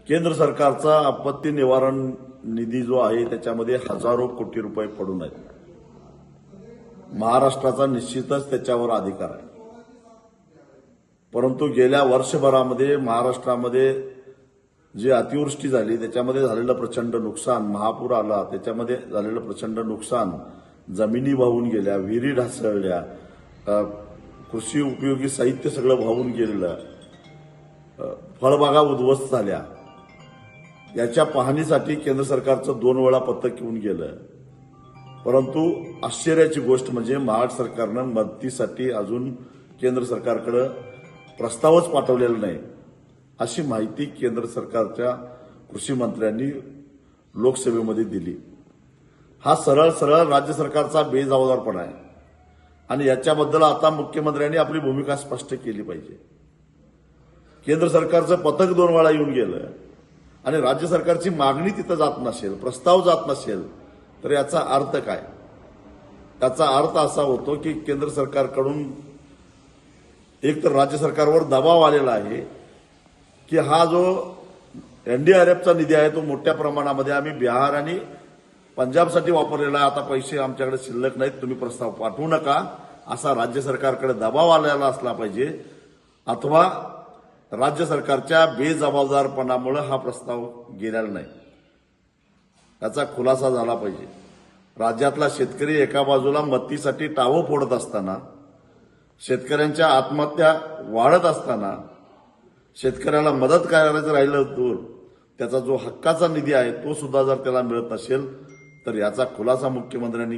केंद्र सरकारचा आपत्ती निवारण निधी जो आहे त्याच्यामध्ये हजारो कोटी रुपये पडून आहेत. महाराष्ट्राचा निश्चितच त्याच्यावर अधिकार आहे. परंतु गेल्या वर्षभरामध्ये महाराष्ट्रामध्ये जी अतिवृष्टी झाली त्याच्यामध्ये झालेलं प्रचंड नुकसान, महापूर आला त्याच्यामध्ये झालेलं प्रचंड नुकसान, जमिनी वाहून गेल्या, विहिरी ढासळल्या, कृषी उपयोगी साहित्य सगळं वाहून गेलेलं, फळबागा उद्ध्वस्त झाल्या. याच्या पाहणीसाठी केंद्र सरकारचं 2 वेळा पथक येऊन गेलं. परंतु आश्चर्याची गोष्ट म्हणजे महाराष्ट्र सरकारनं मदतीसाठी अजून केंद्र सरकारकडे प्रस्तावच पाठवलेला नाही, अशी माहिती केंद्र सरकारच्या कृषी मंत्र्यांनी लोकसभेमध्ये दिली. हा सरळ सरळ राज्य सरकारचा बेजबाबदारपणा आहे आणि याच्याबद्दल आता मुख्यमंत्र्यांनी आपली भूमिका स्पष्ट केली पाहिजे. केंद्र सरकारचं पथक 2 वेळा येऊन गेलं आणि राज्य सरकारची मागणी तिथं जात नसेल, प्रस्ताव जात नसेल, तर याचा अर्थ काय? याचा अर्थ असा होतो की केंद्र सरकारकडून एक तर राज्य सरकारवर दबाव आलेला आहे की हा जो एनडीआरएफचा निधी आहे तो मोठ्या प्रमाणामध्ये आम्ही बिहार आणि पंजाबसाठी वापरलेला आहे, आता पैसे आमच्याकडे शिल्लक नाहीत, तुम्ही प्रस्ताव पाठवू नका, असा राज्य सरकारकडे दबाव आलेला असला पाहिजे. अथवा राज्य सरकारच्या बेजबाबदारपणामुळे हा प्रस्ताव गेलेला नाही, याचा खुलासा झाला पाहिजे. राज्यातला शेतकरी एका बाजूला मदतीसाठी टावं फोडत असताना, शेतकऱ्यांच्या आत्महत्या वाढत असताना, शेतकऱ्याला मदत करायचं राहिलं दूर, त्याचा जो हक्काचा निधी आहे तो सुद्धा जर त्याला मिळत नसेल तर याचा खुलासा मुख्यमंत्र्यांनी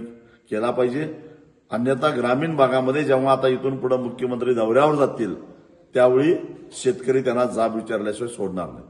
केला पाहिजे. अन्यथा ग्रामीण भागामध्ये जेव्हा आता इथून पुढे मुख्यमंत्री दौऱ्यावर जातील त्यावेळी शेतकरी त्यांना जाब विचारल्याशिवाय सोडणार नाही.